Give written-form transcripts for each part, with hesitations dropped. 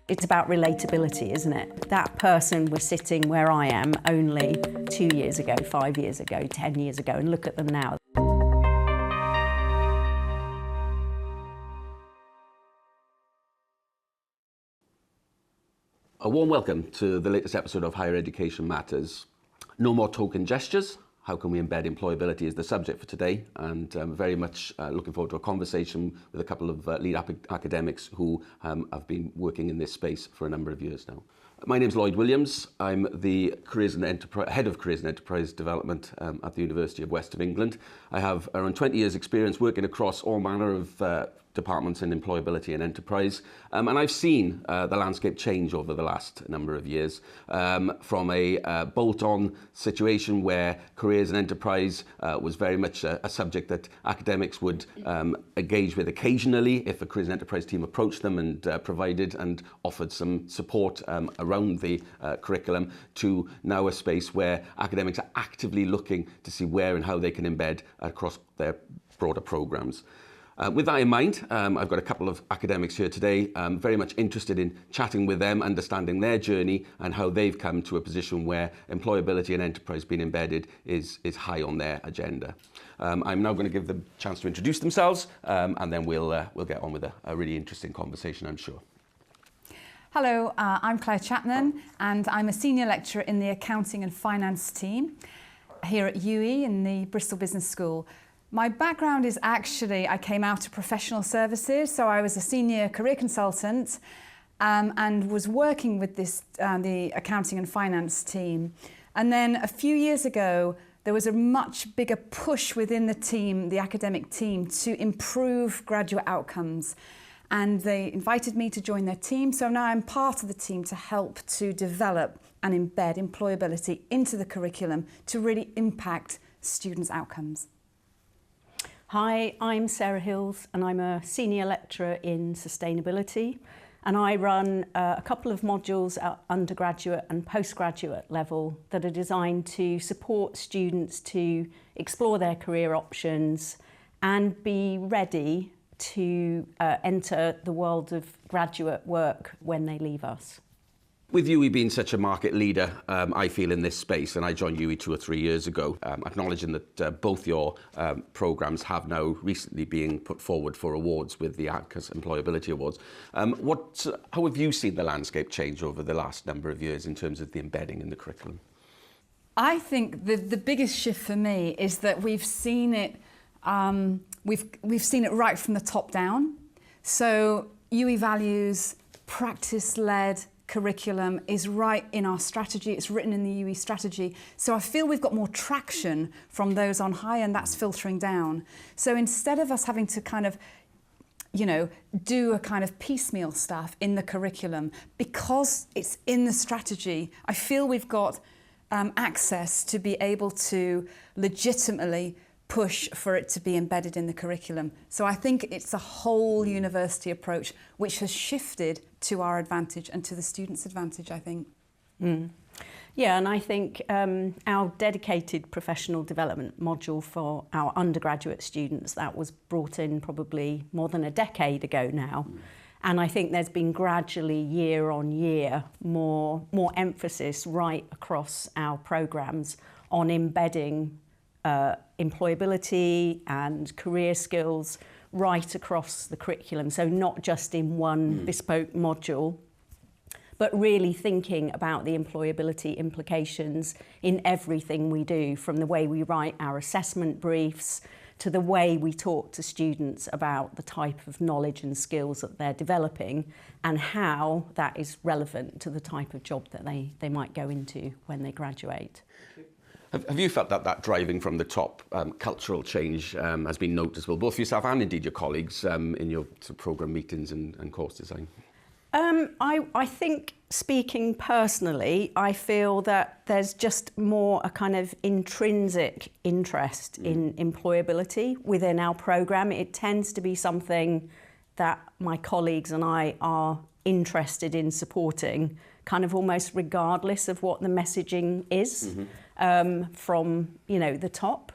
It's about relatability, isn't it? That person was sitting where I am only 2 years ago, 5 years ago, 10 years ago, and look at them now. A warm welcome to the latest episode of Higher Education Matters. No more token gestures. How can we embed employability is the subject for today, and I'm very much looking forward to a conversation with a couple of lead academics who have been working in this space for a number of years now. My name's Lloyd Williams. I'm the Head of Careers and Enterprise Development at the University of West of England. I have around 20 years experience working across all manner of departments in employability and enterprise, and I've seen the landscape change over the last number of years, from a bolt-on situation where careers and enterprise was very much a subject that academics would engage with occasionally if a careers and enterprise team approached them and provided and offered some support around the curriculum, to now a space where academics are actively looking to see where and how they can embed across their broader programs. With that in mind, I've got a couple of academics here today. I'm very much interested in chatting with them, understanding their journey and how they've come to a position where employability and enterprise being embedded is high on their agenda. I'm now going to give them a chance to introduce themselves, and then we'll get on with a really interesting conversation, I'm sure. Hello, I'm Claire Chapman, and I'm a senior lecturer in the accounting and finance team here at UWE in the Bristol Business School. My background is actually, I came out of professional services, so I was a senior career consultant and was working with the accounting and finance team. And then a few years ago, there was a much bigger push within the team, the academic team, to improve graduate outcomes. And they invited me to join their team, so now I'm part of the team to help to develop and embed employability into the curriculum to really impact students' outcomes. Hi, I'm Sarah Hills, and I'm a senior lecturer in sustainability, and I run a couple of modules at undergraduate and postgraduate level that are designed to support students to explore their career options and be ready to enter the world of graduate work when they leave us. With UWE being such a market leader, I feel, in this space, and I joined UWE 2 or 3 years ago, acknowledging that both your programmes have now recently been put forward for awards with the ACCAS Employability Awards. How have you seen the landscape change over the last number of years in terms of the embedding in the curriculum? I think the biggest shift for me is that we've seen it, we've seen it right from the top down. So UWE values practice-led curriculum is right in our strategy. It's written in the UWE strategy. So I feel we've got more traction from those on high, and that's filtering down. So instead of us having to kind of, do a kind of piecemeal stuff in the curriculum, because it's in the strategy, I feel we've got access to be able to legitimately push for it to be embedded in the curriculum. So I think it's a whole university approach which has shifted to our advantage and to the students' advantage, I think. Yeah, and I think our dedicated professional development module for our undergraduate students, that was brought in probably more than a decade ago now. And I think there's been gradually, year on year, more emphasis right across our programmes on embedding employability and career skills right across the curriculum. So not just in one bespoke module, but really thinking about the employability implications in everything we do, from the way we write our assessment briefs to the way we talk to students about the type of knowledge and skills that they're developing and how that is relevant to the type of job that they might go into when they graduate. Have you felt that driving from the top cultural change has been noticeable, both for yourself and indeed your colleagues in your programme meetings and course design? I think, speaking personally, I feel that there's just more a kind of intrinsic interest in employability within our programme. It tends to be something that my colleagues and I are interested in supporting, kind of almost regardless of what the messaging is from, the top.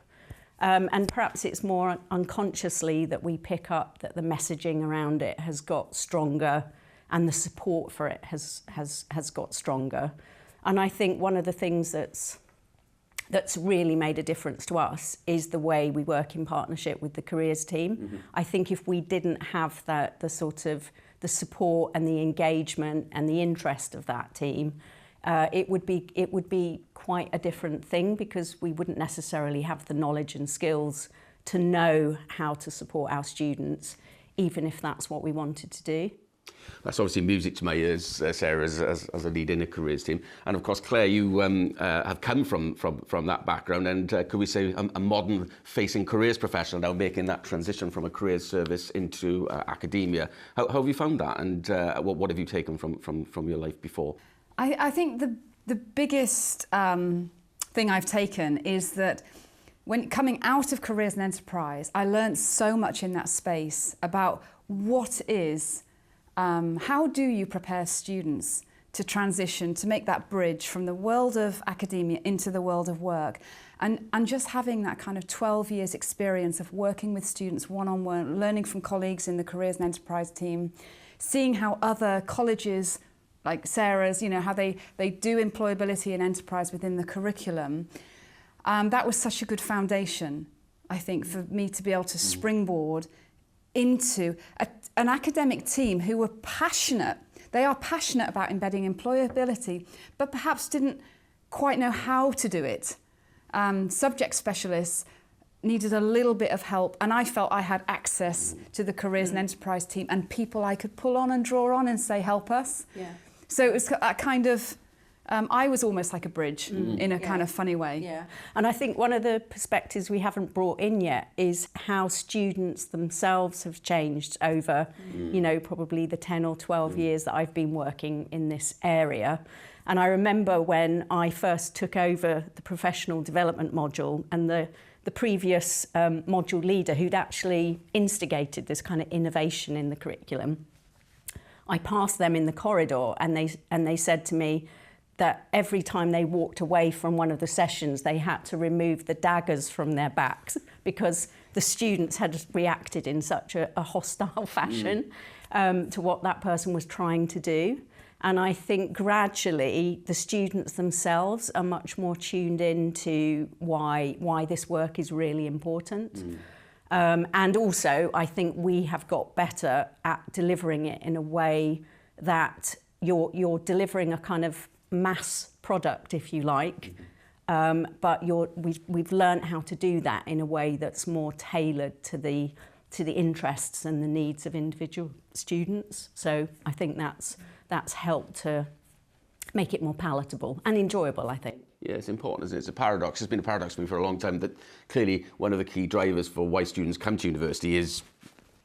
And perhaps it's more unconsciously that we pick up that the messaging around it has got stronger and the support for it has got stronger. And I think one of the things that's really made a difference to us is the way we work in partnership with the careers team. Mm-hmm. I think if we didn't have the support and the engagement and the interest of that team, it would be quite a different thing, because we wouldn't necessarily have the knowledge and skills to know how to support our students, even if that's what we wanted to do. That's obviously music to my ears, Sarah, as a lead in a careers team. And of course, Claire, you have come from that background, and could we say a modern-facing careers professional now, making that transition from a careers service into academia. How have you found that, and what have you taken from your life before? I think the biggest thing I've taken is that when coming out of careers and enterprise, I learned so much in that space about what is, how do you prepare students to transition, to make that bridge from the world of academia into the world of work. And just having that kind of 12 years experience of working with students one-on-one, learning from colleagues in the careers and enterprise team, seeing how other colleges like Sarah's, how they do employability and enterprise within the curriculum. That was such a good foundation, I think, for me to be able to springboard into an academic team who were passionate. They are passionate about embedding employability, but perhaps didn't quite know how to do it. Subject specialists needed a little bit of help, and I felt I had access to the careers and enterprise team and people I could pull on and draw on and say, help us. Yeah. So it was that kind of, I was almost like a bridge in a kind of funny way. Yeah, and I think one of the perspectives we haven't brought in yet is how students themselves have changed over, probably the 10 or 12 years that I've been working in this area. And I remember when I first took over the professional development module, and the previous module leader who'd actually instigated this kind of innovation in the curriculum, I passed them in the corridor, and they said to me that every time they walked away from one of the sessions, they had to remove the daggers from their backs because the students had reacted in such a hostile fashion to what that person was trying to do. And I think gradually the students themselves are much more tuned in to why this work is really important. And also, I think we have got better at delivering it in a way that you're delivering a kind of mass product, if you like, but we've learned how to do that in a way that's more tailored to the interests and the needs of individual students. So I think that's helped to make it more palatable and enjoyable, I think. Yeah, it's important, isn't it? It's a paradox. It's been a paradox for me for a long time that clearly one of the key drivers for why students come to university is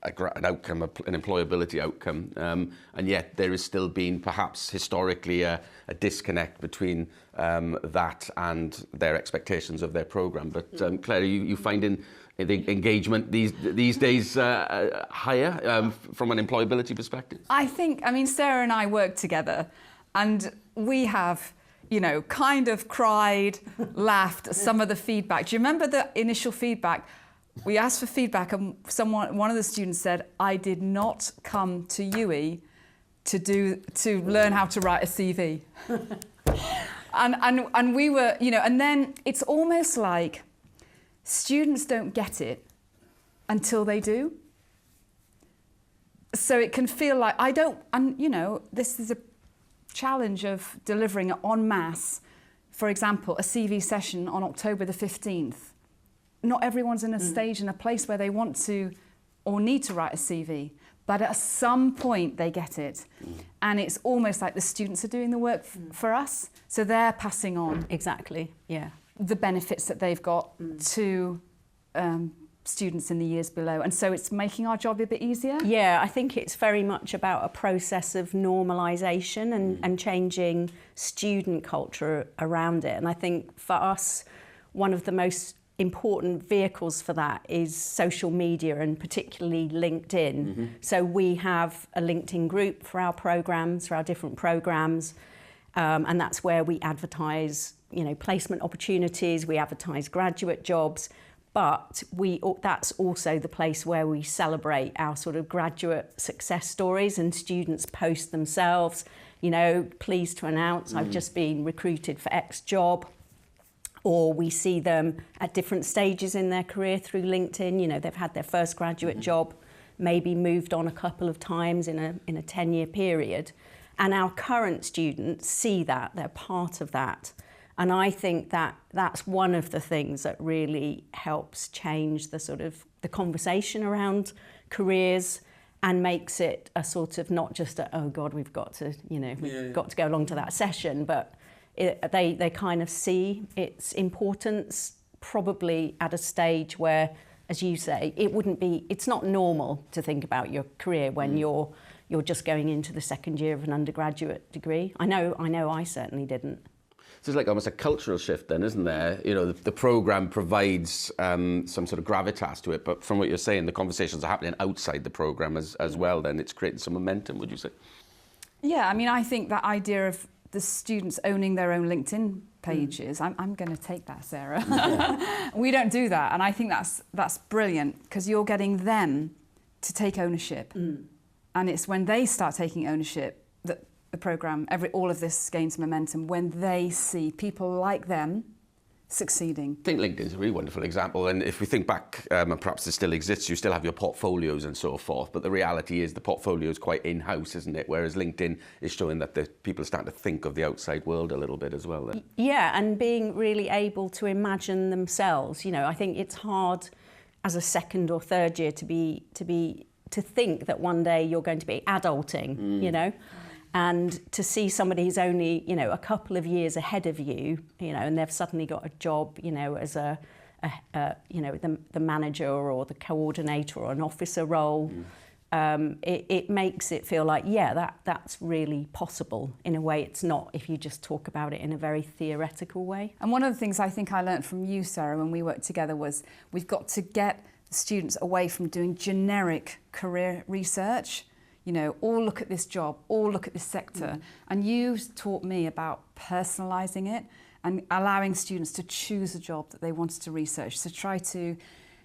an outcome, an employability outcome. And yet there has still been perhaps historically a disconnect between that and their expectations of their programme. But Claire, you finding the engagement these days higher from an employability perspective? I mean, Sarah and I work together, and we have, kind of cried, laughed at some of the feedback. Do you remember the initial feedback? We asked for feedback, and one of the students said, I did not come to UWE to learn how to write a CV. and we were, and then it's almost like students don't get it until they do. So it can feel like this is a challenge of delivering en masse. For example, a CV session on October the 15th. Not everyone's in a stage and a place where they want to or need to write a CV, but at some point they get it. And it's almost like the students are doing the work for us, so they're passing on. Exactly, yeah. The benefits that they've got to students in the years below. And so it's making our job a bit easier? Yeah, I think it's very much about a process of normalisation and changing student culture around it. And I think for us, one of the most important vehicles for that is social media, and particularly LinkedIn. So we have a LinkedIn group for our programmes, for our different programmes, and that's where we advertise, placement opportunities, we advertise graduate jobs. But that's also the place where we celebrate our sort of graduate success stories, and students post themselves, you know, pleased to announce I've just been recruited for X job. Or we see them at different stages in their career through LinkedIn. You know, they've had their first graduate job, maybe moved on a couple of times in a 10-year period. And our current students see that, they're part of that. And I think that that's one of the things that really helps change the sort of the conversation around careers, and makes it a sort of not just a, oh God, we've got to, you know, we've got to go along to that session, but they kind of see its importance, probably at a stage where, as you say, it's not normal to think about your career when you're just going into the second year of an undergraduate degree. I know I certainly didn't. So it's like almost a cultural shift then, isn't there? You know, the programme provides some sort of gravitas to it, but from what you're saying, the conversations are happening outside the programme as well, then it's creating some momentum, would you say? Yeah, I mean, I think that idea of the students owning their own LinkedIn pages, I'm going to take that, Sarah. We don't do that, and I think that's brilliant, because you're getting them to take ownership. And it's when they start taking ownership that the programme, all of this gains momentum, when they see people like them succeeding. I think LinkedIn is a really wonderful example, and if we think back, and perhaps it still exists, you still have your portfolios and so forth, but the reality is the portfolio is quite in-house, isn't it? Whereas LinkedIn is showing that the people are starting to think of the outside world a little bit as well. Then. Yeah, and being really able to imagine themselves. You know, I think it's hard as a second or third year to think that one day you're going to be adulting, you know, and to see somebody who's only, you know, a couple of years ahead of you, you know, and they've suddenly got a job, you know, as you know, the manager or the coordinator or an officer role, it makes it feel like, yeah, that's really possible in a way it's not if you just talk about it in a very theoretical way. And one of the things I think I learnt from you, Sarah, when we worked together was we've got to get students away from doing generic career research. You know, all look at this job, all look at this sector. And you taught me about personalising it and allowing students to choose a job that they wanted to research. So try to,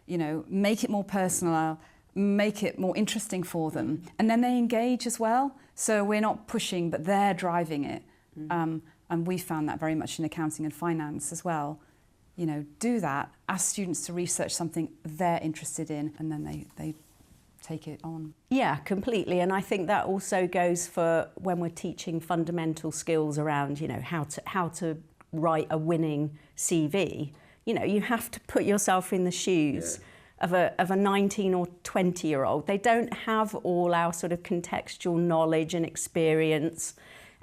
you know, make it more personal, make it more interesting for them. And then they engage as well. So we're not pushing, but they're driving it. And we found that very much in accounting and finance as well. You know, do that, ask students to research something they're interested in, and then they take it on. Yeah, completely. And I think that also goes for when we're teaching fundamental skills around, you know, how to write a winning CV. You know, you have to put yourself in the shoes of a 19 or 20-year-old. They don't have all our sort of contextual knowledge and experience.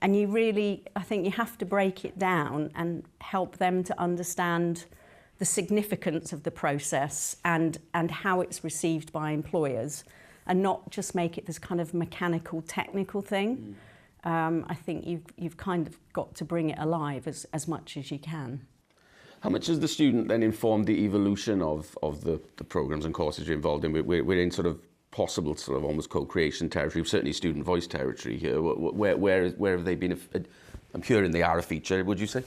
And you really, I think you have to break it down and help them to understand the significance of the process and how it's received by employers, and not just make it this kind of mechanical, technical thing. I think you've kind of got to bring it alive as much as you can. How much has the student then informed the evolution of the programmes and courses you're involved in? We're in sort of possible sort of almost co-creation territory, certainly student voice territory here. Where have they been? I'm hearing they are a feature, would you say?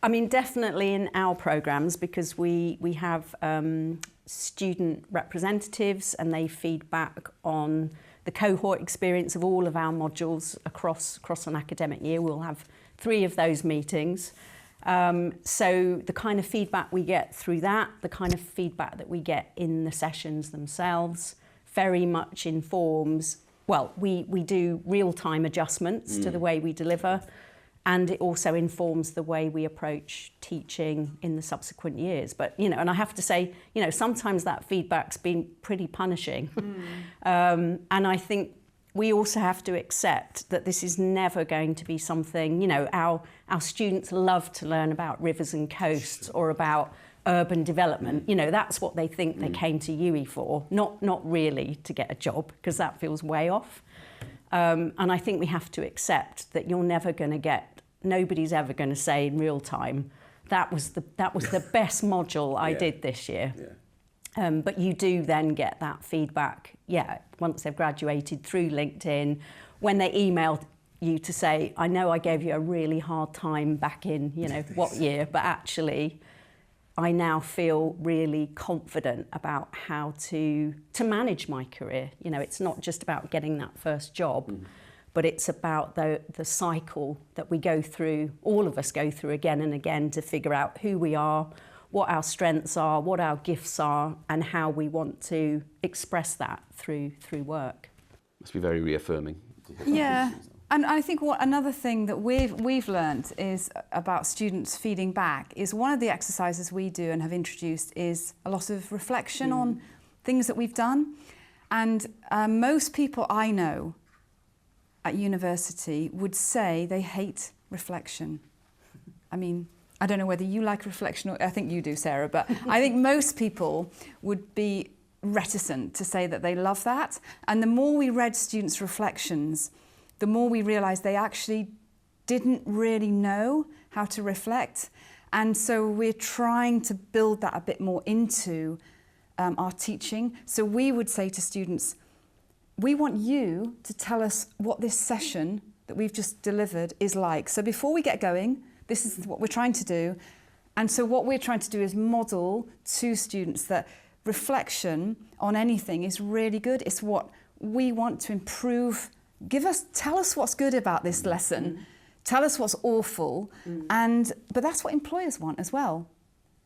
I mean, definitely in our programmes, because we have student representatives and they feed back on the cohort experience of all of our modules across an academic year. We'll have 3 of those meetings. So the kind of feedback we get through that, the kind of feedback that we get in the sessions themselves, very much informs, well, we do real-time adjustments to the way we deliver, and it also informs the way we approach teaching in the subsequent years. But, you know, and I have to say, you know, sometimes that feedback's been pretty punishing. And I think we also have to accept that this is never going to be something, you know, our students love to learn about rivers and coasts or about urban development. You know, that's what they think they came to UWE for, not really to get a job, because that feels way off. And I think we have to accept that you're never going to get, nobody's ever going to say in real time, that was the best module I did this year. But you do then get that feedback, once they've graduated through LinkedIn, when they email you to say, I know I gave you a really hard time back in, you know, what year, but actually I now feel really confident about how to manage my career. You know, it's not just about getting that first job, but it's about the cycle that we go through, all of us go through again and again, to figure out who we are, what our strengths are, what our gifts are, and how we want to express that through work. Must be very reaffirming. Yeah. And I think another thing that we've learned is about students feeding back is one of the exercises we do and have introduced is a lot of reflection on things that we've done. And most people I know at university would say they hate reflection. I mean, I don't know whether you like reflection, or I think you do, Sarah, but I think most people would be reticent to say that they love that. And the more we read students' reflections, the more we realised they actually didn't really know how to reflect. And so we're trying to build that a bit more into our teaching. So we would say to students, we want you to tell us what this session that we've just delivered is like. So before we get going, this is what we're trying to do. And so what we're trying to do is model to students that reflection on anything is really good. It's what we want to improve. Tell us what's good about this lesson. Tell us what's awful. But that's what employers want as well.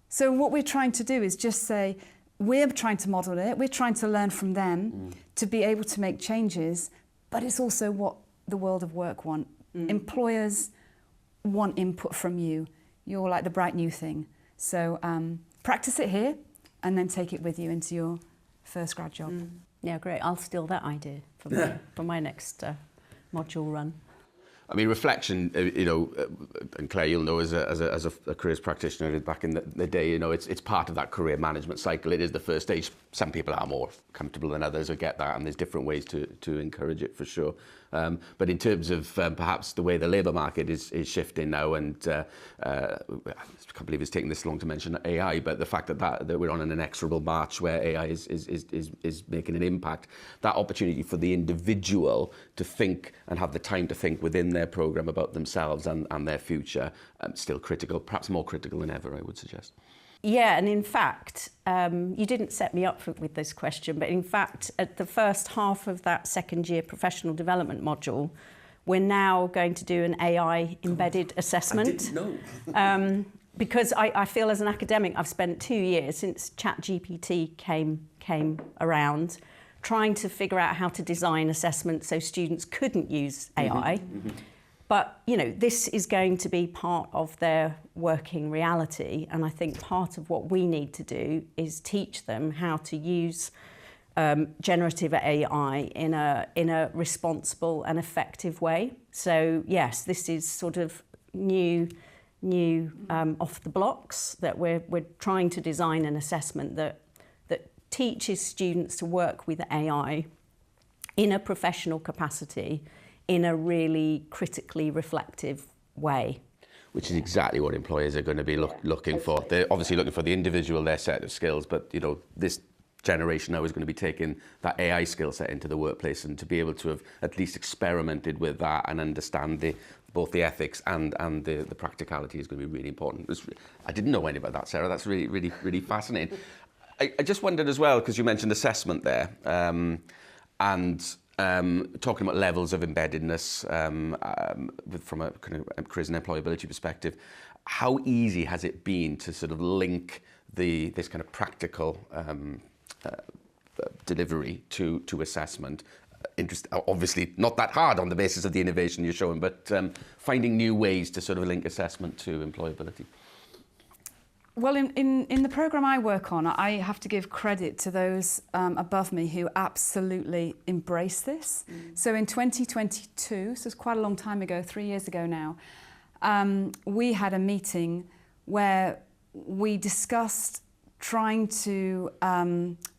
So what we're trying to do is just say, we're trying to model it, we're trying to learn from them to be able to make changes, but it's also what the world of work want. Employers want input from you. You're like the bright new thing. So practice it here and then take it with you into your first grad job. Yeah, great. I'll steal that idea for my next module run. I mean, reflection, you know, and Claire, you'll know as a careers practitioner back in the day, you know, it's part of that career management cycle. It is the first stage. Some people are more comfortable than others, I get that, and there's different ways to encourage it for sure. But in terms of perhaps the way the labour market is shifting now, and I can't believe it's taken this long to mention AI, but the fact that we're on an inexorable march where AI is making an impact, that opportunity for the individual to think and have the time to think within their programme about themselves and their future, still critical, perhaps more critical than ever, I would suggest. Yeah, and in fact, you didn't set me up with this question, but in fact, at the first half of that second year professional development module, we're now going to do an AI embedded assessment. I didn't know. Because I feel as an academic, I've spent 2 years since ChatGPT came around, trying to figure out how to design assessments so students couldn't use AI. But, you know, this is going to be part of their working reality. And I think part of what we need to do is teach them how to use generative AI in a responsible and effective way. So, yes, this is sort of new off the blocks, that we're trying to design an assessment that teaches students to work with AI in a professional capacity, in a really critically reflective way. Which is exactly what employers are going to be looking for. They're obviously looking for the individual, their set of skills, but you know, this generation now is going to be taking that AI skill set into the workplace, and to be able to have at least experimented with that and understand both the ethics and the practicality is going to be really important. I didn't know any about that, Sarah. That's really fascinating. I just wondered as well, because you mentioned assessment there, talking about levels of embeddedness from a kind of careers and employability perspective, how easy has it been to sort of link this kind of practical delivery to assessment? Obviously not that hard on the basis of the innovation you're showing, but finding new ways to sort of link assessment to employability. Well, in the programme I work on, I have to give credit to those above me who absolutely embrace this. So in 2022, so it's quite a long time ago, 3 years ago now, we had a meeting where we discussed trying to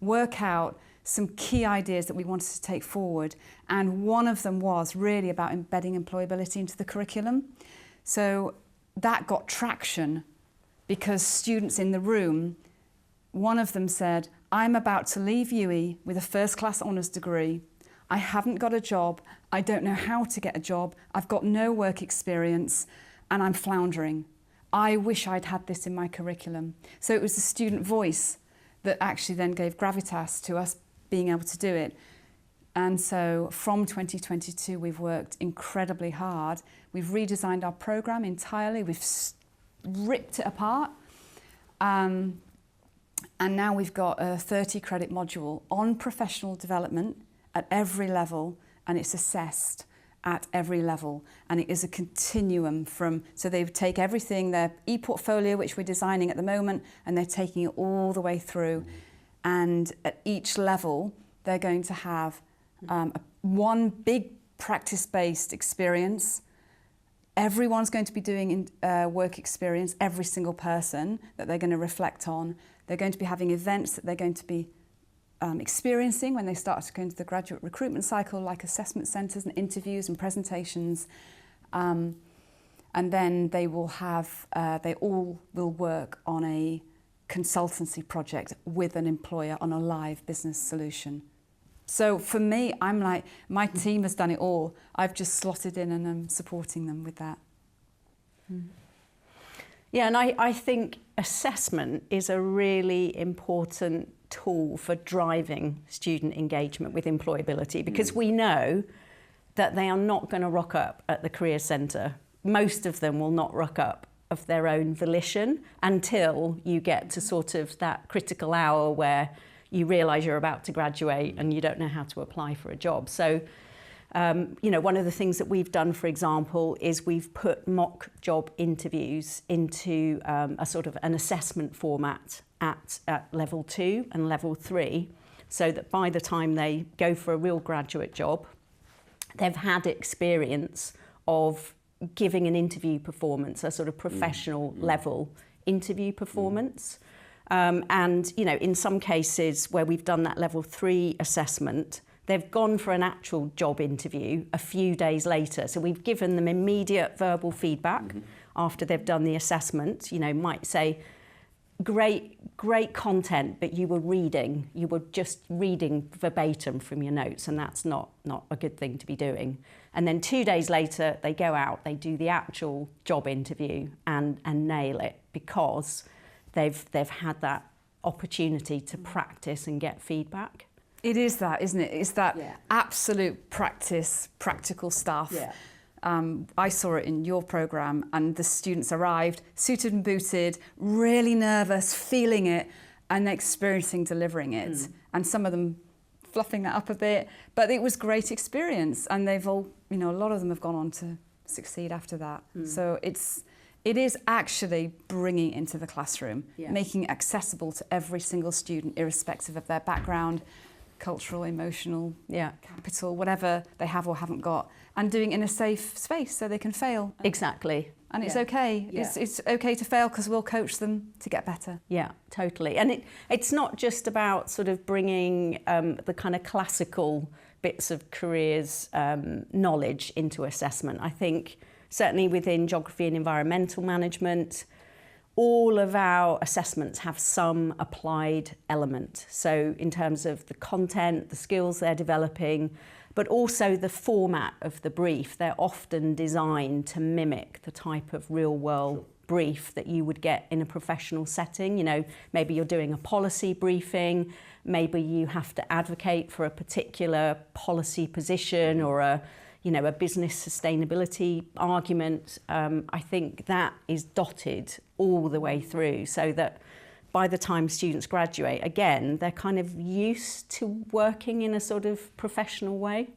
work out some key ideas that we wanted to take forward. And one of them was really about embedding employability into the curriculum. So that got traction, because students in the room, one of them said, I'm about to leave UWE with a first-class honours degree. I haven't got a job. I don't know how to get a job. I've got no work experience and I'm floundering. I wish I'd had this in my curriculum. So it was the student voice that actually then gave gravitas to us being able to do it. And so from 2022, we've worked incredibly hard. We've redesigned our programme entirely. We've ripped it apart. And now we've got a 30 credit module on professional development at every level, and it's assessed at every level. And it is a continuum from, so they take everything, their e-portfolio, which we're designing at the moment, and they're taking it all the way through. And at each level, they're going to have one big practice-based experience. Everyone's going to be doing work experience, every single person that they're going to reflect on. They're going to be having events that they're going to be experiencing when they start to go into the graduate recruitment cycle, like assessment centres and interviews and presentations. And then they will have, they all will work on a consultancy project with an employer on a live business solution. So for me, I'm like, my team has done it all. I've just slotted in and I'm supporting them with that. Yeah, and I think assessment is a really important tool for driving student engagement with employability, because we know that they are not going to rock up at the career centre. Most of them will not rock up of their own volition until you get to sort of that critical hour where you realise you're about to graduate and you don't know how to apply for a job. So, you know, one of the things that we've done, for example, is we've put mock job interviews into a sort of an assessment format at level 2 and level 3, so that by the time they go for a real graduate job, they've had experience of giving an interview performance, a sort of professional level interview performance. And, you know, in some cases where we've done that level 3 assessment, they've gone for an actual job interview a few days later. So we've given them immediate verbal feedback after they've done the assessment. You know, might say, great content, but you were just reading verbatim from your notes, and that's not a good thing to be doing. And then 2 days later, they go out, they do the actual job interview and nail it, because they've had that opportunity to practice and get feedback. It is that, isn't it? It's that absolute practice, practical stuff. Yeah. I saw it in your programme, and the students arrived suited and booted, really nervous, feeling it, and experiencing delivering it. And some of them fluffing that up a bit, but it was great experience, and they've all, you know, a lot of them have gone on to succeed after that. So it is actually bringing it into the classroom, making it accessible to every single student, irrespective of their background, cultural, emotional, capital, whatever they have or haven't got, and doing it in a safe space so they can fail. Exactly. And it's okay. It's okay to fail, because we'll coach them to get better. Yeah, totally. And it's not just about sort of bringing the kind of classical bits of careers knowledge into assessment. I think certainly within geography and environmental management, all of our assessments have some applied element. So in terms of the content, the skills they're developing, but also the format of the brief. They're often designed to mimic the type of real-world brief that you would get in a professional setting. You know, maybe you're doing a policy briefing, maybe you have to advocate for a particular policy position or a business sustainability argument. I think that is dotted all the way through, so that by the time students graduate, again, they're kind of used to working in a sort of professional way.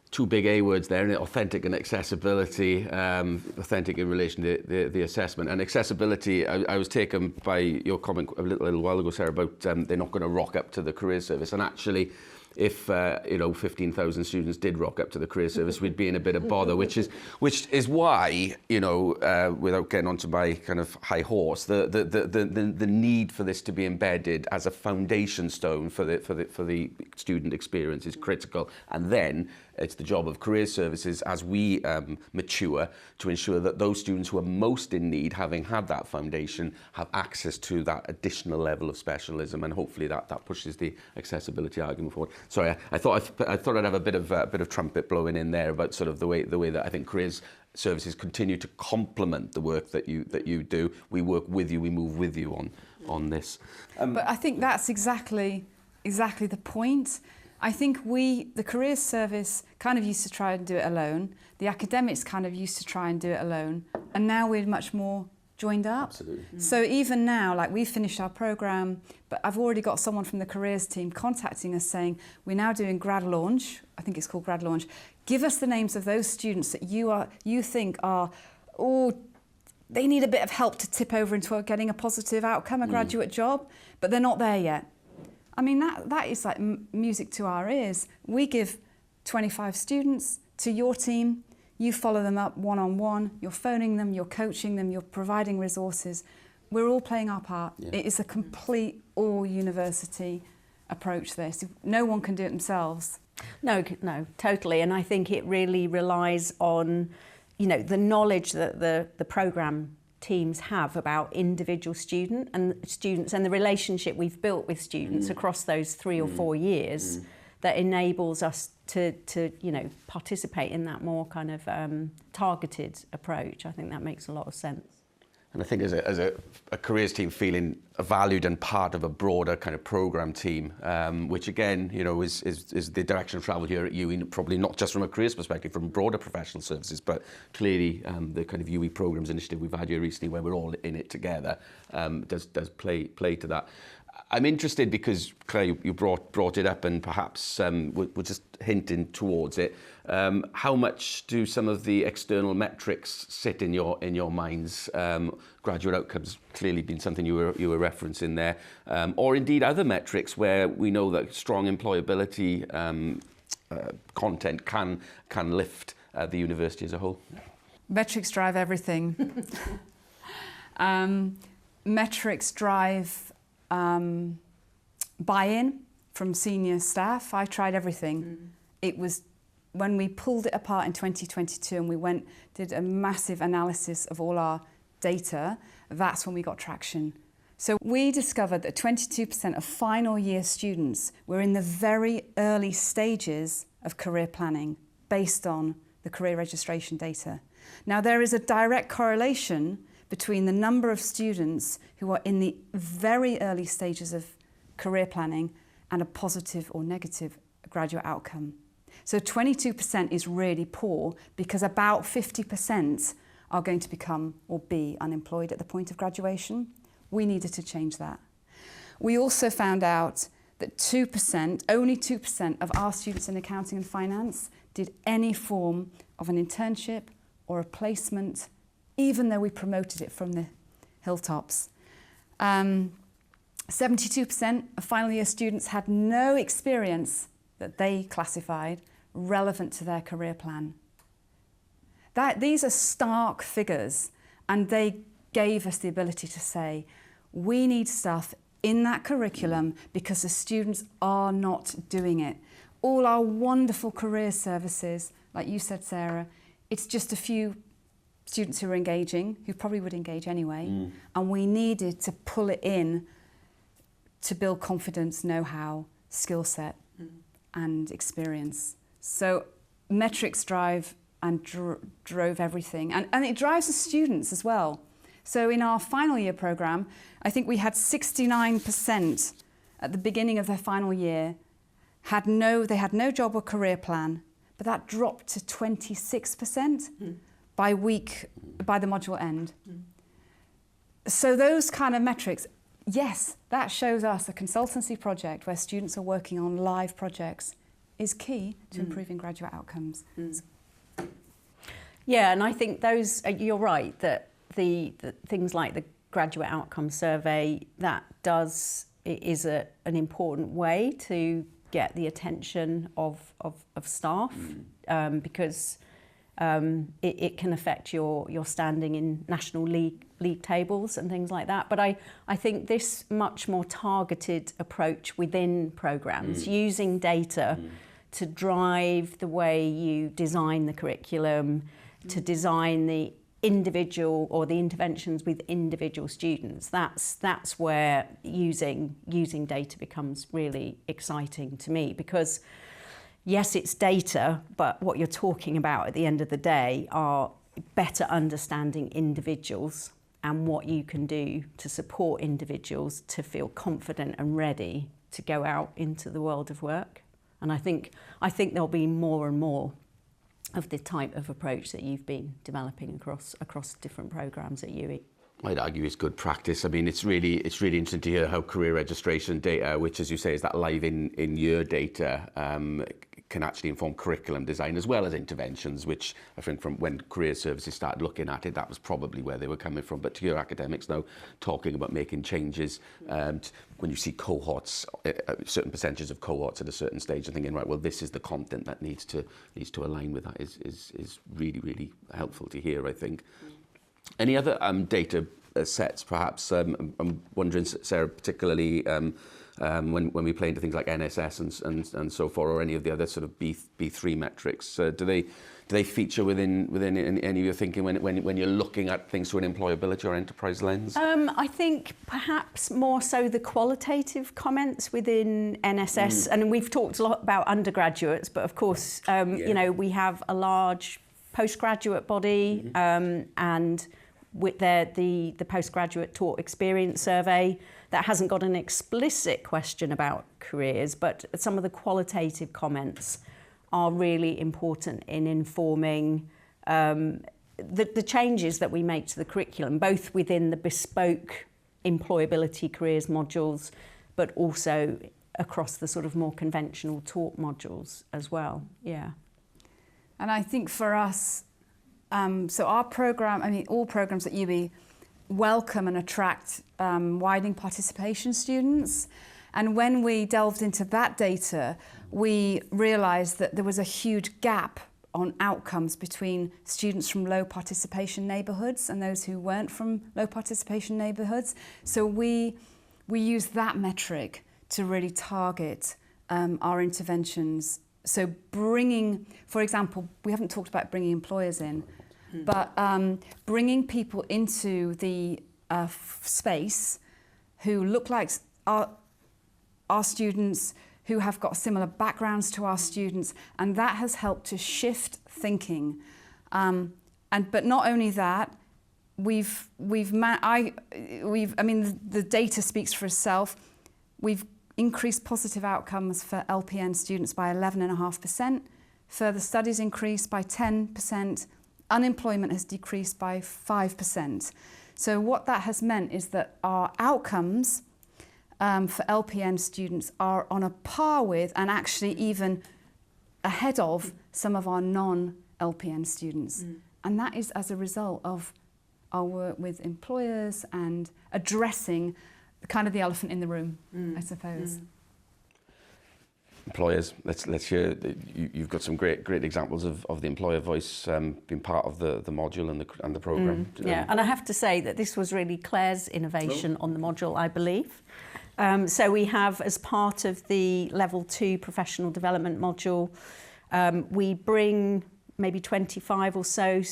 Two big A words there, authentic and accessibility. Authentic in relation to the assessment, and accessibility. I was taken by your comment a little while ago, Sarah, about they're not going to rock up to the career service, and actually, if 15,000 students did rock up to the career service, we'd be in a bit of bother, which is why, without getting onto my kind of high horse, the need for this to be embedded as a foundation stone for the student experience is critical. And then it's the job of career services, as we mature, to ensure that those students who are most in need, having had that foundation, have access to that additional level of specialism, and hopefully that pushes the accessibility argument forward. Sorry, I thought I'd have a bit of trumpet blowing in there about sort of the way that I think careers services continue to complement the work that you do. We work with you, we move with you on this. But I think that's exactly the point. I think the careers service kind of used to try and do it alone. The academics kind of used to try and do it alone, and now we're much more joined up. Absolutely. So even now, like, we finished our programme, but I've already got someone from the careers team contacting us saying, we're now doing grad launch, I think it's called grad launch. Give us the names of those students that you think are, they need a bit of help to tip over into getting a positive outcome, a graduate job, but they're not there yet. I mean, that is like music to our ears. We give 25 students to your team. You follow them up one-on-one, you're phoning them, you're coaching them, you're providing resources. We're all playing our part. Yeah. It is a complete all-university approach, this. No one can do it themselves. No, totally. And I think it really relies on, the knowledge that the programme teams have about individual students and the relationship we've built with students across those 3 or 4 years that enables us to participate in that more kind of targeted approach. I think that makes a lot of sense. And I think as a careers team feeling valued and part of a broader kind of programme team, which again, is the direction of travel here at UWE, probably not just from a careers perspective, from broader professional services, but clearly the kind of UWE Programmes initiative we've had here recently, where we're all in it together, does play to that. I'm interested because, Claire, you brought it up, and perhaps we're just hinting towards it. How much do some of the external metrics sit in your minds? Graduate outcomes clearly been something you were referencing there, or indeed other metrics where we know that strong employability content can lift the university as a whole. Metrics drive everything. Metrics drive buy-in from senior staff. I tried everything. It was when we pulled it apart in 2022 and we did a massive analysis of all our data, that's when we got traction. So we discovered that 22% of final year students were in the very early stages of career planning based on the career registration data. Now, there is a direct correlation between the number of students who are in the very early stages of career planning and a positive or negative graduate outcome. So 22% is really poor because about 50% are going to become or be unemployed at the point of graduation. We needed to change that. We also found out that only 2% of our students in accounting and finance did any form of an internship or a placement, even though we promoted it from the hilltops. 72% of final year students had no experience that they classified relevant to their career plan. These are stark figures, and they gave us the ability to say, we need stuff in that curriculum because the students are not doing it. All our wonderful career services, like you said, Sarah, it's just a few students who are engaging, who probably would engage anyway, and we needed to pull it in to build confidence, know-how, skill set, and experience. So metrics drive and drove everything, and it drives the students as well. So in our final year programme, I think we had 69% at the beginning of their final year they had no job or career plan, but that dropped to 26% by the module end. So those kind of metrics, yes, that shows us a consultancy project where students are working on live projects is key to improving graduate outcomes. Yeah, and I think those, you're right, that the things like the graduate outcome survey, it is an important way to get the attention of staff, because it can affect your standing in national league tables and things like that. But I think this much more targeted approach within programmes, using data to drive the way you design the curriculum, to design the individual or the interventions with individual students. That's where using data becomes really exciting to me, because yes, it's data, but what you're talking about at the end of the day are better understanding individuals and what you can do to support individuals to feel confident and ready to go out into the world of work. And I think there'll be more and more of the type of approach that you've been developing across different programmes at UWE. I'd argue it's good practice. I mean, it's really interesting to hear how career registration data, which, as you say, is that live in year data, can actually inform curriculum design as well as interventions, which I think from when career services started looking at it, that was probably where they were coming from. But to hear academics now talking about making changes, when you see cohorts, certain percentages of cohorts at a certain stage, and thinking, right, well, this is the content that needs to align with that is really, really helpful to hear, I think. Any other data sets, perhaps? I'm wondering, Sarah, particularly when we play into things like NSS and so forth, or any of the other sort of B3 metrics, do they feature within any of your thinking when you're looking at things through an employability or enterprise lens? I think perhaps more so the qualitative comments within NSS, and we've talked a lot about undergraduates, but of course, you know, we have a large postgraduate body, and with the postgraduate taught experience survey that hasn't got an explicit question about careers, but some of the qualitative comments are really important in informing the changes that we make to the curriculum, both within the bespoke employability careers modules, but also across the sort of more conventional taught modules as well. Yeah. And I think for us, so our programme, I mean, all programmes at UWE welcome and attract widening participation students. And when we delved into that data, we realised that there was a huge gap on outcomes between students from low participation neighbourhoods and those who weren't from low participation neighbourhoods. So we use that metric to really target our interventions. So bringing, for example, we haven't talked about bringing employers in, but bringing people into the space who look like our students, who have got similar backgrounds to our students, and that has helped to shift thinking. But not only that, I mean, the data speaks for itself. We've increased positive outcomes for LPN students by 11.5%. Further studies increased by 10%. Unemployment has decreased by 5%. So what that has meant is that our outcomes for LPN students are on a par with, and actually even ahead of, some of our non-LPN students. And that is as a result of our work with employers and addressing kind of the elephant in the room, I suppose. Employers, let's hear. You've got some great examples of the employer voice being part of the module and the programme. Yeah, and I have to say that this was really Claire's innovation on the module, I believe. So we have, as part of the Level 2 professional development module, we bring maybe 25 or so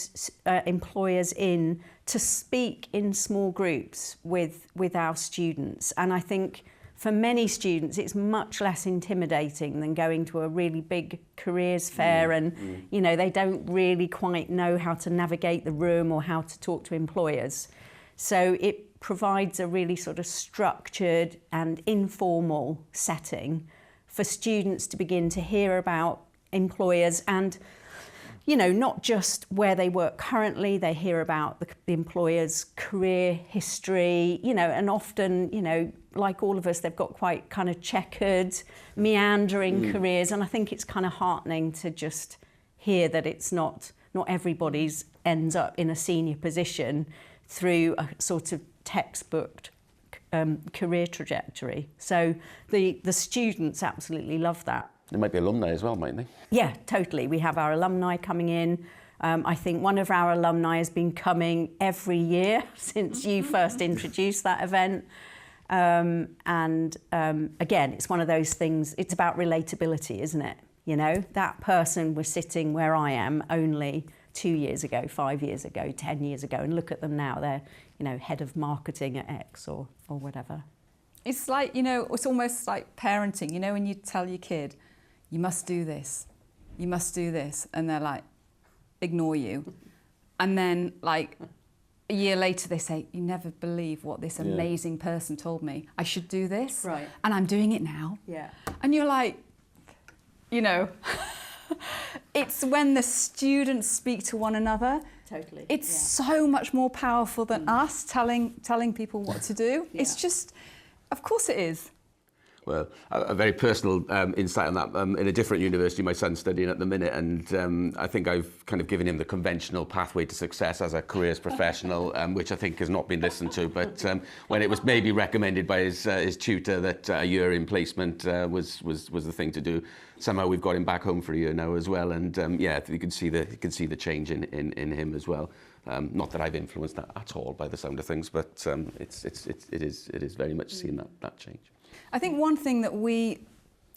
employers in to speak in small groups with our students. And I think for many students, it's much less intimidating than going to a really big careers fair and, you know, they don't really quite know how to navigate the room or how to talk to employers. So it provides a really sort of structured and informal setting for students to begin to hear about employers and, you know, not just where they work currently, they hear about the employer's career history, you know, and often, you know, like all of us, they've got quite kind of checkered, meandering careers. And I think it's kind of heartening to just hear that it's not everybody's ends up in a senior position through a sort of textbook career trajectory. So the students absolutely love that. There might be alumni as well, mightn't they? Yeah, totally. We have our alumni coming in. I think one of our alumni has been coming every year since you first introduced that event. Again, it's one of those things, it's about relatability, isn't it? You know, that person was sitting where I am only 2 years ago, 5 years ago, 10 years ago, and look at them now. They're, you know, head of marketing at X or whatever. It's like, you know, it's almost like parenting. You know, when you tell your kid, you must do this, you must do this, and they're like, ignore you. And then, like, a year later, they say, you never believe what this amazing person told me. I should do this. Right. And I'm doing it now. Yeah. And you're like, you know, it's when the students speak to one another. Totally. It's so much more powerful than us telling people what to do. Yeah. It's just, of course it is. Well, a very personal insight on that. In a different university, my son's studying at the minute, and I think I've kind of given him the conventional pathway to success as a careers professional, which I think has not been listened to. But when it was maybe recommended by his tutor that a year in placement was the thing to do, somehow we've got him back home for a year now as well. And yeah, you can see the change in him as well. Not that I've influenced that at all by the sound of things, but it is very much seeing that change. I think one thing that we,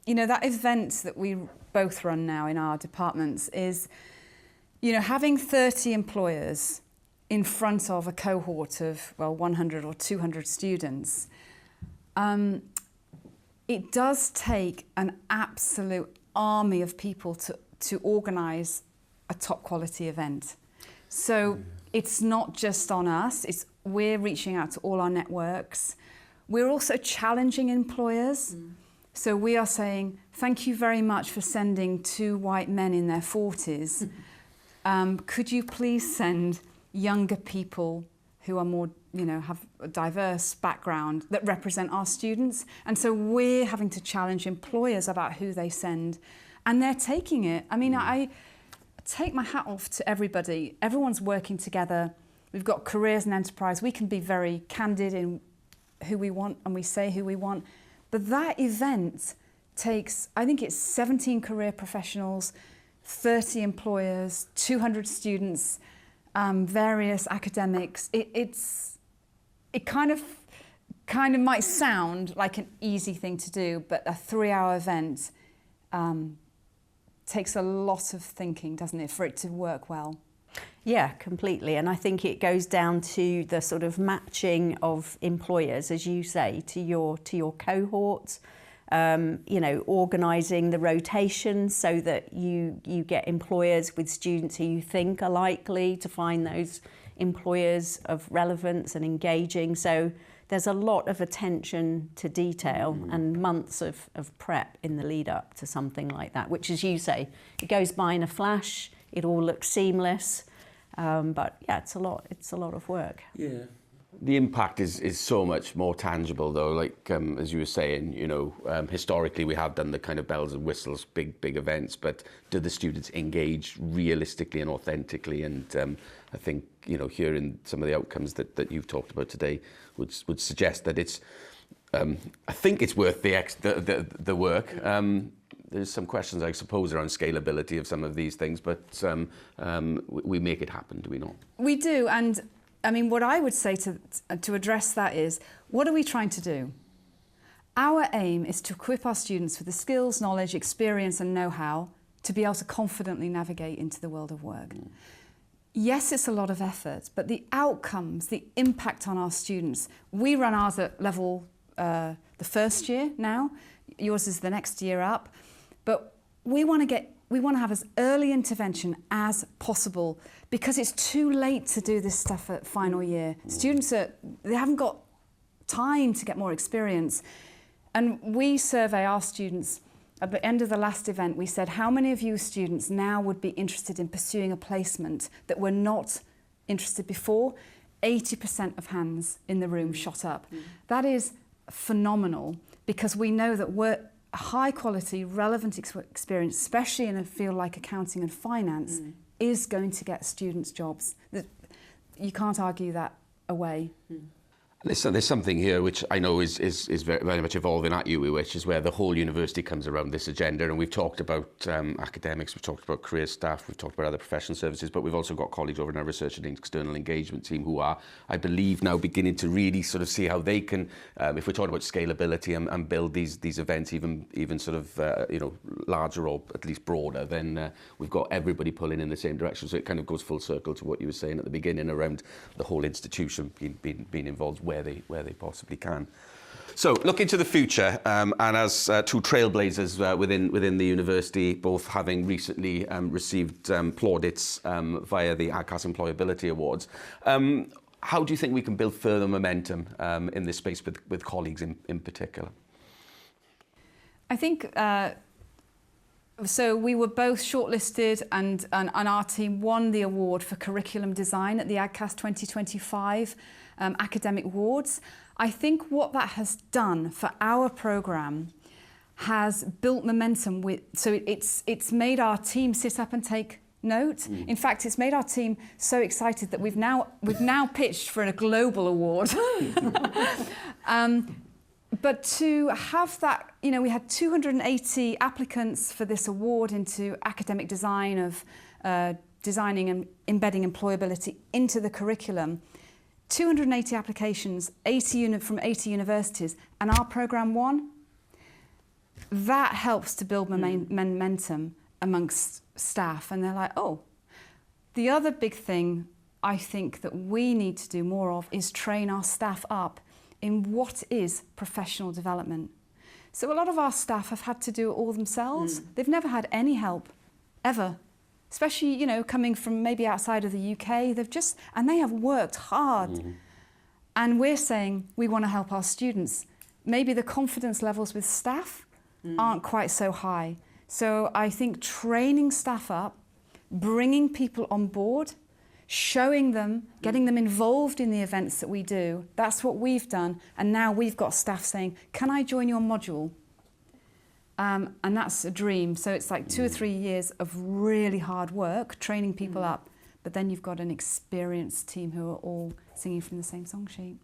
you know, that event that we both run now in our departments is, you know, having 30 employers in front of a cohort of, well, 100 or 200 students. It does take an absolute army of people to organise a top quality event. So it's not just on us, we're reaching out to all our networks. We're also challenging employers. So we are saying, thank you very much for sending 2 white men in their 40s. Could you please send younger people who are more, you know, have a diverse background that represent our students? And so we're having to challenge employers about who they send. And they're taking it. I mean, I take my hat off to everybody. Everyone's working together. We've got careers and enterprise. We can be very candid in who we want and we say who we want. But that event takes, I think it's 17 career professionals, 30 employers, 200 students, various academics. It kind of might sound like an easy thing to do, but a 3-hour event takes a lot of thinking, doesn't it, for it to work well? Yeah, completely. And I think it goes down to the sort of matching of employers, as you say, to your cohort, you know, organising the rotations so that you get employers with students who you think are likely to find those employers of relevance and engaging. So there's a lot of attention to detail and months of prep in the lead up to something like that, which, as you say, it goes by in a flash, it all looks seamless. But yeah, it's a lot of work. Yeah. The impact is so much more tangible, though. Like as you were saying, you know, historically we have done the kind of bells and whistles, big events, but do the students engage realistically and authentically? And I think, you know, hearing some of the outcomes that you've talked about today would suggest that it's. I think it's worth the work. There's some questions, I suppose, around scalability of some of these things, but we make it happen, do we not? We do, and I mean, what I would say to address that is, what are we trying to do? Our aim is to equip our students with the skills, knowledge, experience and know-how to be able to confidently navigate into the world of work. Yes, it's a lot of effort, but the outcomes, the impact on our students, we run ours at level the first year now, yours is the next year up. But we want to have as early intervention as possible because it's too late to do this stuff at final year. Students they haven't got time to get more experience. And we survey our students. At the end of the last event, we said, how many of you students now would be interested in pursuing a placement that were not interested before? 80% of hands in the room shot up. That is phenomenal because we know that high quality, relevant experience, especially in a field like accounting and finance, is going to get students jobs. You can't argue that away. There's something here which I know is very, very much evolving at UWE, which is where the whole university comes around this agenda. And we've talked about academics, we've talked about career staff, we've talked about other professional services, but we've also got colleagues over in our research and external engagement team who are, I believe, now beginning to really sort of see how they can, if we're talking about scalability and build these events even sort of larger or at least broader, then we've got everybody pulling in the same direction. So it kind of goes full circle to what you were saying at the beginning around the whole institution being involved where they possibly can. So look into the future, and as two trailblazers within the university, both having recently received plaudits via the ACAS Employability Awards, how do you think we can build further momentum in this space with colleagues in particular? I think so we were both shortlisted and our team won the award for curriculum design at the ACAS 2025 Academic Awards. I think what that has done for our programme has built momentum so it's made our team sit up and take note. In fact, it's made our team so excited that we've now pitched for a global award. But to have that, we had 280 applicants for this award into academic design of designing and embedding employability into the curriculum. 280 applications, from 80 universities, and our programme won. That helps to build momentum amongst staff, and they're like, oh. The other big thing I think that we need to do more of is train our staff up in what is professional development. So a lot of our staff have had to do it all themselves. They've never had any help, ever. Especially, coming from maybe outside of the UK, and they have worked hard. And we're saying we want to help our students. Maybe the confidence levels with staff aren't quite so high. So I think training staff up, bringing people on board, showing them, getting them involved in the events that we do, that's what we've done. And now we've got staff saying, can I join your module? And that's a dream. So it's like 2 or 3 years of really hard work, training people up, but then you've got an experienced team who are all singing from the same song sheet.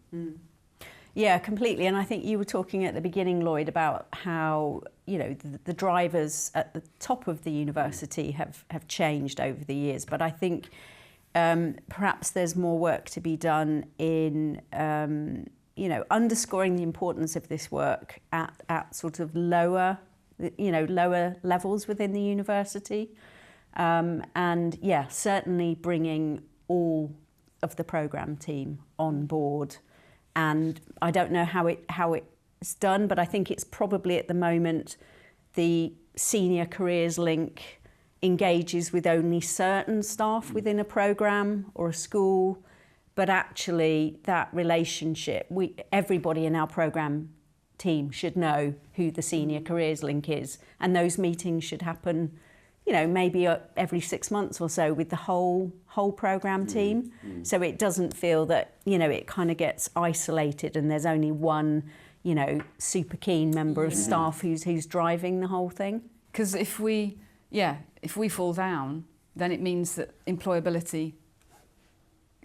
Yeah, completely. And I think you were talking at the beginning, Lloyd, about how, the drivers at the top of the university have changed over the years. But I think perhaps there's more work to be done in, underscoring the importance of this work at sort of lower levels within the university. And yeah, certainly bringing all of the programme team on board. And I don't know how it's done, but I think it's probably at the moment the senior careers link engages with only certain staff within a programme or a school, but actually that relationship, everybody in our programme team should know who the senior careers link is, and those meetings should happen, maybe every 6 months or so with the whole programme team, so it doesn't feel that it kind of gets isolated and there's only one super keen member of staff who's driving the whole thing. Because if we fall down, then it means that employability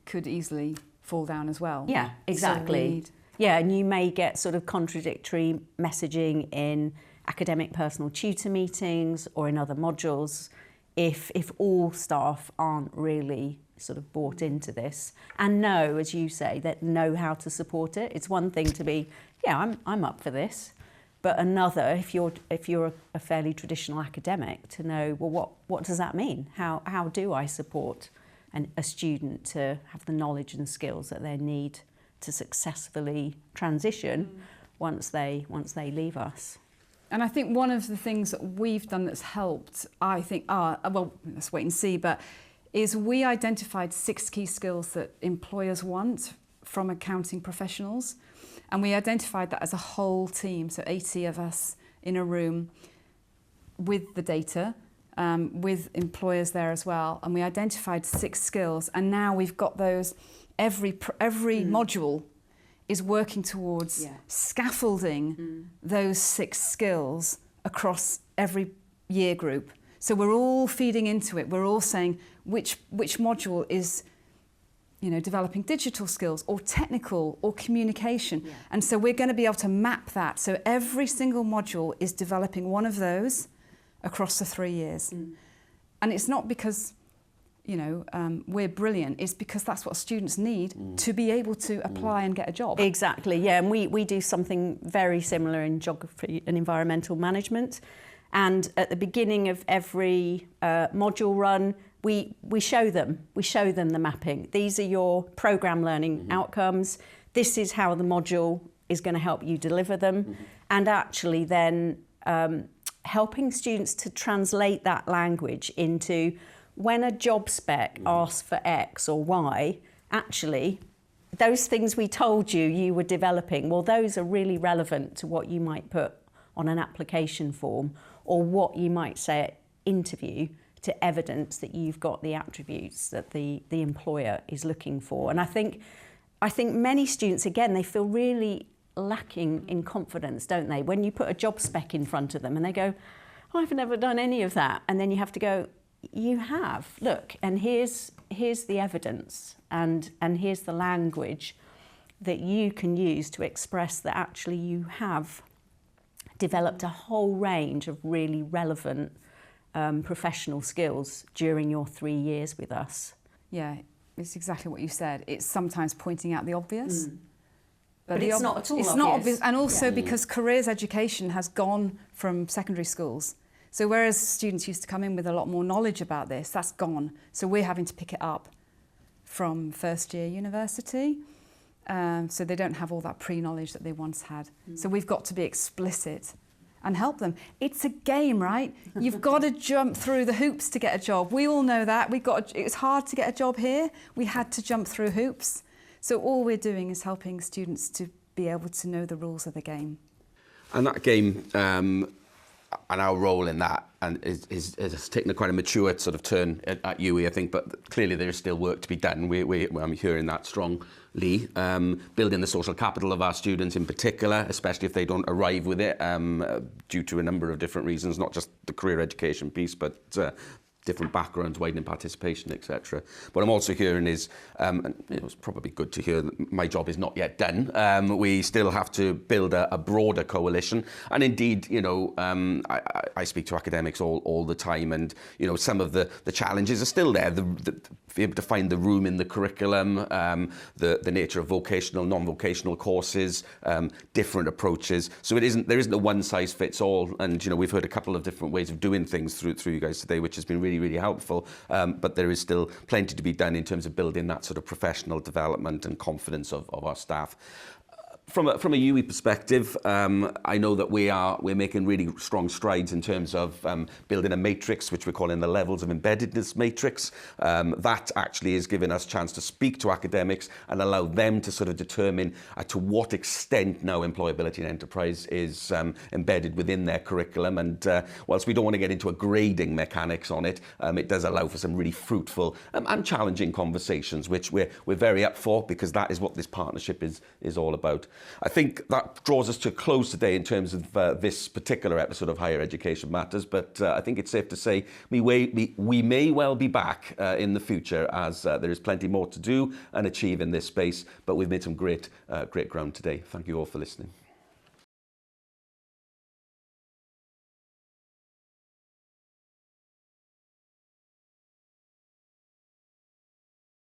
could easily fall down as well. Yeah, exactly. Yeah, and you may get sort of contradictory messaging in academic personal tutor meetings or in other modules if all staff aren't really sort of bought into this and know, as you say, that know how to support it. It's one thing to be, I'm up for this, but another, if you're a fairly traditional academic, to know, well, what does that mean? How do I support a student to have the knowledge and skills that they need to successfully transition once they leave us? And I think one of the things that we've done that's helped, I think, let's wait and see, but is we identified 6 key skills that employers want from accounting professionals. And we identified that as a whole team, so 80 of us in a room with the data, with employers there as well. And we identified 6 skills, and now we've got those, every module is working towards scaffolding those 6 skills across every year group. So we're all feeding into it. We're all saying which module is, developing digital skills or technical or communication. Yeah. And so we're going to be able to map that. So every single module is developing one of those across the 3 years. And it's not because, we're brilliant. It's because that's what students need to be able to apply and get a job. Exactly, yeah. And we do something very similar in geography and environmental management. And at the beginning of every module run, we show them the mapping. These are your programme learning outcomes. This is how the module is going to help you deliver them. And actually then helping students to translate that language into when a job spec asks for X or Y, actually those things we told you were developing, well, those are really relevant to what you might put on an application form or what you might say at interview to evidence that you've got the attributes that the employer is looking for. And I think many students, again, they feel really lacking in confidence, don't they? When you put a job spec in front of them and they go, oh, I've never done any of that. And then you have to go, you have, look, and here's the evidence and here's the language that you can use to express that actually you have developed a whole range of really relevant professional skills during your 3 years with us. Yeah, it's exactly what you said. It's sometimes pointing out the obvious. But it's not at all obvious. It's not obvious. And also because careers education has gone from secondary schools. So whereas students used to come in with a lot more knowledge about this, that's gone. So we're having to pick it up from first year university. So they don't have all that pre-knowledge that they once had. So we've got to be explicit and help them. It's a game, right? You've got to jump through the hoops to get a job. We all know that. It's hard to get a job here. We had to jump through hoops. So all we're doing is helping students to be able to know the rules of the game. And that game, and our role in that, and has taken a quite a mature sort of turn at UWE, I think, but clearly there is still work to be done. I'm hearing that strongly. Building the social capital of our students in particular, especially if they don't arrive with it due to a number of different reasons, not just the career education piece, but different backgrounds, widening participation, etc. What I'm also hearing is, and it was probably good to hear that my job is not yet done. We still have to build a broader coalition. And indeed, I speak to academics all the time, and some of the challenges are still there. Be able to find the room in the curriculum, the nature of vocational, non-vocational courses, different approaches. So there isn't a one-size-fits-all. And we've heard a couple of different ways of doing things through you guys today, which has been really helpful. But there is still plenty to be done in terms of building that sort of professional development and confidence of our staff. From a UWE perspective, I know that we're making really strong strides in terms of building a matrix, which we're calling the levels of embeddedness matrix. That actually is giving us a chance to speak to academics and allow them to sort of determine to what extent now employability and enterprise is embedded within their curriculum. And whilst we don't want to get into a grading mechanics on it, it does allow for some really fruitful and challenging conversations, which we're very up for, because that is what this partnership is all about. I think that draws us to a close today in terms of this particular episode of Higher Education Matters, but I think it's safe to say we may well be back in the future, as there is plenty more to do and achieve in this space, but we've made some great ground today. Thank you all for listening.